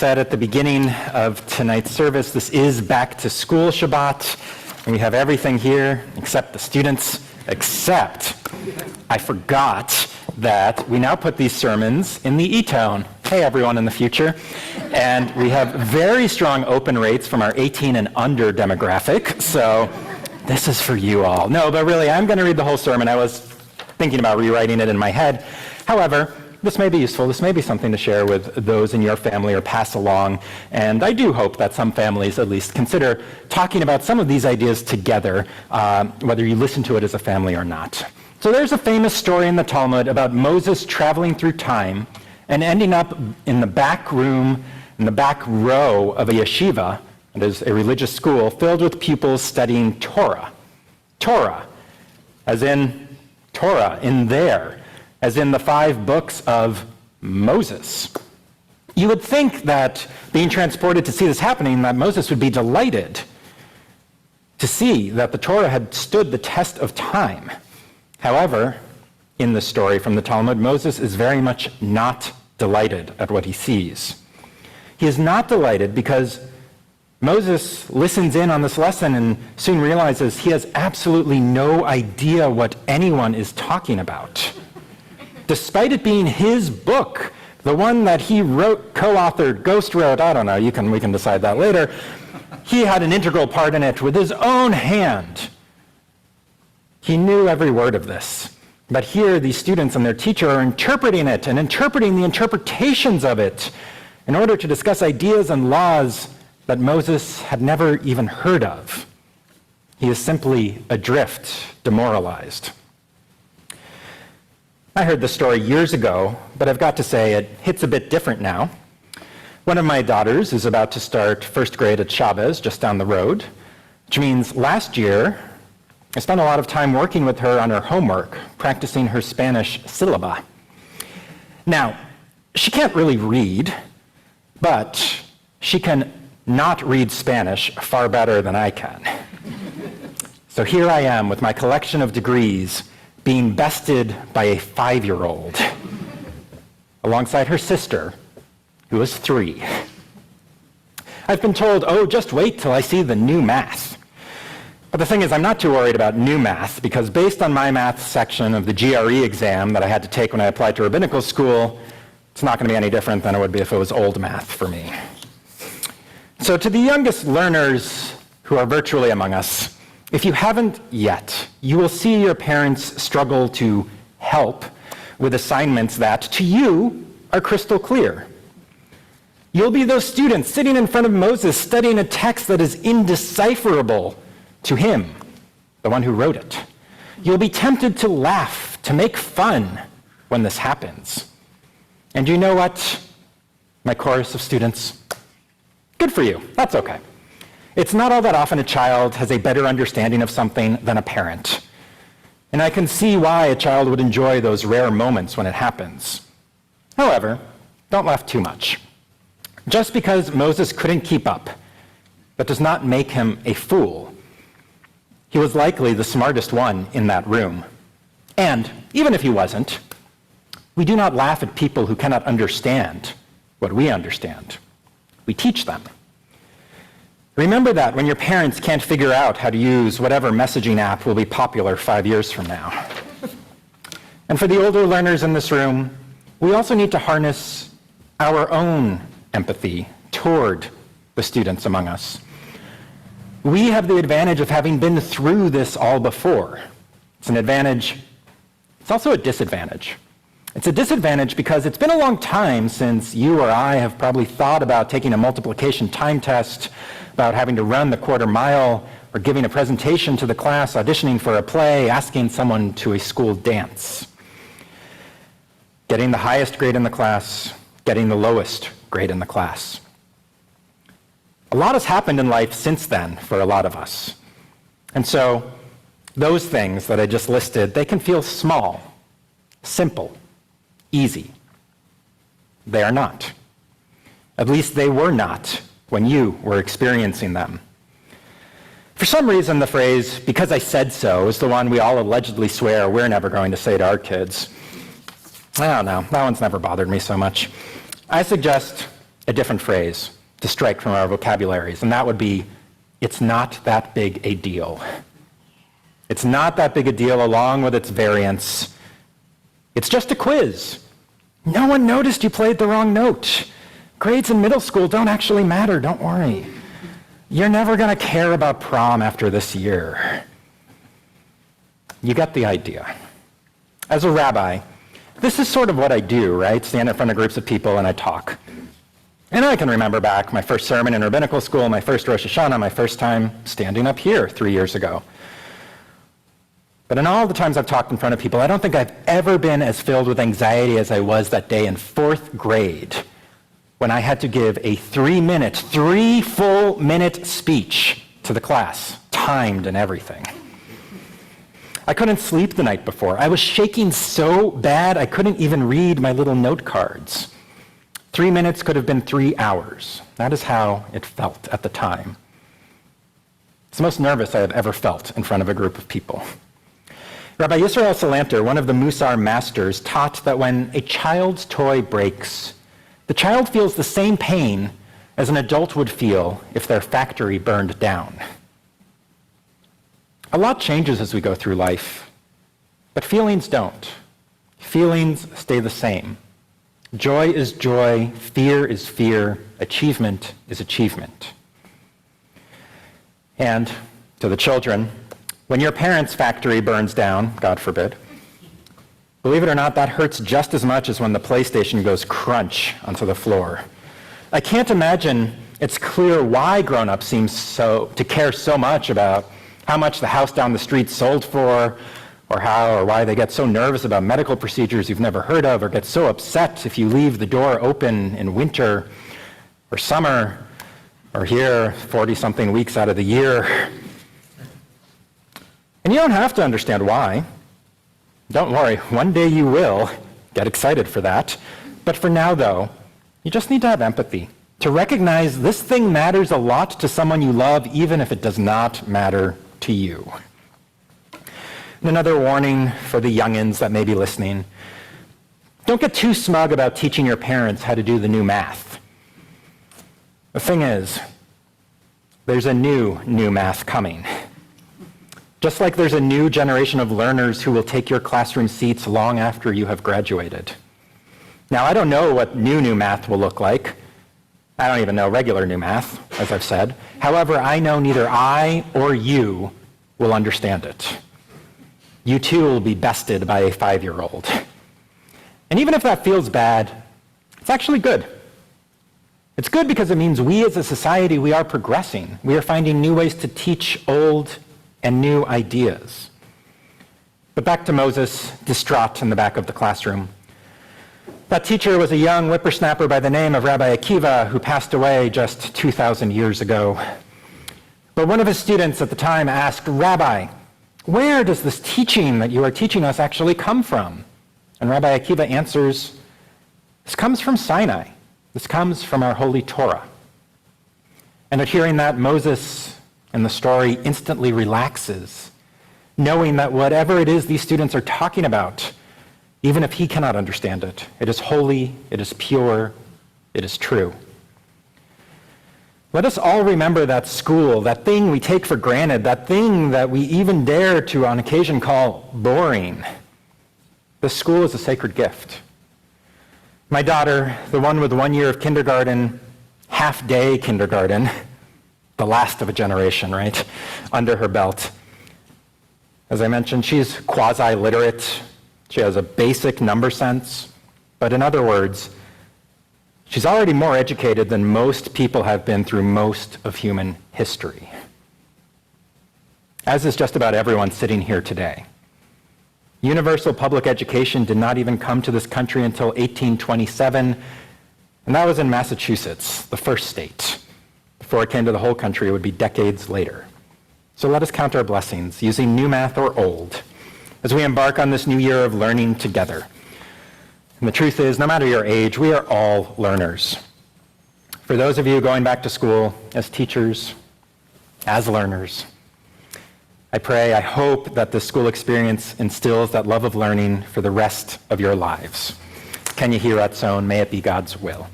Said at the beginning of tonight's service, this is back to school Shabbat, and we have everything here except the students, except I forgot that we now put these sermons in the E-Tone. Hey everyone in the future. And we have very strong open rates from our 18 and under demographic, so this is for you all. No, but really, I'm going to read the whole sermon. I was thinking about rewriting it in my head. However, this may be useful. This may be something to share with those in your family or pass along. And I do hope that some families at least consider talking about some of these ideas together, whether you listen to it as a family or not. So there's a famous story in the Talmud about Moses traveling through time and ending up in the back room, in the back row of a yeshiva, that is a religious school, filled with pupils studying Torah. Torah, as in Torah, in there, as in the 5 books of Moses. You would think that being transported to see this happening, that Moses would be delighted to see that the Torah had stood the test of time. However, in the story from the Talmud, Moses is very much not delighted at what he sees. He is not delighted because Moses listens in on this lesson and soon realizes he has absolutely no idea what anyone is talking about. Despite it being his book, the one that he wrote, co-authored, ghost wrote, I don't know, we can decide that later, he had an integral part in it with his own hand. He knew every word of this. But here, these students and their teacher are interpreting it and interpreting the interpretations of it in order to discuss ideas and laws that Moses had never even heard of. He is simply adrift, demoralized. I heard this story years ago, but I've got to say it hits a bit different now. One of my daughters is about to start first grade at Shabbos, just down the road, which means last year I spent a lot of time working with her on her homework, practicing her Spanish syllabi. Now, she can't really read, but she can not read Spanish far better than I can. So here I am with my collection of degrees being bested by a 5-year-old alongside her sister, who is 3. I've been told, oh, just wait till I see the new math. But the thing is, I'm not too worried about new math, because based on my math section of the GRE exam that I had to take when I applied to rabbinical school, it's not going to be any different than it would be if it was old math for me. So to the youngest learners who are virtually among us, if you haven't yet, you will see your parents struggle to help with assignments that, to you, are crystal clear. You'll be those students sitting in front of Moses studying a text that is indecipherable to him, the one who wrote it. You'll be tempted to laugh, to make fun when this happens. And you know what, my chorus of students? Good for you, that's okay. It's not all that often a child has a better understanding of something than a parent. And I can see why a child would enjoy those rare moments when it happens. However, don't laugh too much. Just because Moses couldn't keep up, that does not make him a fool. He was likely the smartest one in that room. And even if he wasn't, we do not laugh at people who cannot understand what we understand. We teach them. Remember that when your parents can't figure out how to use whatever messaging app will be popular 5 years from now. And for the older learners in this room, we also need to harness our own empathy toward the students among us. We have the advantage of having been through this all before. It's an advantage. It's also a disadvantage. It's a disadvantage because it's been a long time since you or I have probably thought about taking a multiplication time test, about having to run the quarter mile, or giving a presentation to the class, auditioning for a play, asking someone to a school dance. Getting the highest grade in the class, getting the lowest grade in the class. A lot has happened in life since then for a lot of us. And so those things that I just listed, they can feel small, simple, easy. They are not. At least they were not when you were experiencing them. For some reason, the phrase, "because I said so," is the one we all allegedly swear we're never going to say to our kids. I don't know, that one's never bothered me so much. I suggest a different phrase to strike from our vocabularies, and that would be, it's not that big a deal. It's not that big a deal along with its variants. It's just a quiz. No one noticed you played the wrong note. Grades in middle school don't actually matter, don't worry. You're never going to care about prom after this year. You get the idea. As a rabbi, this is sort of what I do, right? Stand in front of groups of people and I talk. And I can remember back my first sermon in rabbinical school, my first Rosh Hashanah, my first time standing up here 3 years ago. But in all the times I've talked in front of people, I don't think I've ever been as filled with anxiety as I was that day in 4th grade when I had to give a 3 full minute speech to the class, timed and everything. I couldn't sleep the night before. I was shaking so bad I couldn't even read my little note cards. 3 minutes could have been 3 hours. That is how it felt at the time. It's the most nervous I have ever felt in front of a group of people. Rabbi Yisrael Salanter, one of the Musar masters, taught that when a child's toy breaks, the child feels the same pain as an adult would feel if their factory burned down. A lot changes as we go through life, but feelings don't. Feelings stay the same. Joy is joy, fear is fear, achievement is achievement. And to the children, when your parents' factory burns down, God forbid, believe it or not, that hurts just as much as when the PlayStation goes crunch onto the floor. I can't imagine it's clear why grown-ups seem to care so much about how much the house down the street sold for, or why they get so nervous about medical procedures you've never heard of, or get so upset if you leave the door open in winter or summer, or here 40-something weeks out of the year. And you don't have to understand why. Don't worry, one day you will get excited for that. But for now, though, you just need to have empathy, to recognize this thing matters a lot to someone you love, even if it does not matter to you. And another warning for the youngins that may be listening, don't get too smug about teaching your parents how to do the new math. The thing is, there's a new math coming. Just like there's a new generation of learners who will take your classroom seats long after you have graduated. Now, I don't know what new math will look like. I don't even know regular new math, as I've said. However, I know neither I or you will understand it. You too will be bested by a 5-year-old. And even if that feels bad, it's actually good. It's good because it means we as a society, we are progressing. We are finding new ways to teach old and new ideas. But back to Moses, distraught in the back of the classroom. That teacher was a young whippersnapper by the name of Rabbi Akiva, who passed away just 2,000 years ago. But one of his students at the time asked, "Rabbi, where does this teaching that you are teaching us actually come from?" And Rabbi Akiva answers, "This comes from Sinai. This comes from our holy Torah." And at hearing that, Moses in the story instantly relaxes, knowing that whatever it is these students are talking about, even if he cannot understand it, it is holy, it is pure, it is true. Let us all remember that school, that thing we take for granted, that thing that we even dare to on occasion call boring. This school is a sacred gift. My daughter, the one with 1 year of kindergarten, half-day kindergarten, the last of a generation, right, under her belt. As I mentioned, she's quasi-literate. She has a basic number sense. But in other words, she's already more educated than most people have been through most of human history. As is just about everyone sitting here today. Universal public education did not even come to this country until 1827, and that was in Massachusetts, the first state. Before it came to the whole country, it would be decades later. So let us count our blessings, using new math or old, as we embark on this new year of learning together. And the truth is, no matter your age, we are all learners. For those of you going back to school as teachers, as learners, I pray, I hope that this school experience instills that love of learning for the rest of your lives. Ken Yehi Ratzon, may it be God's will.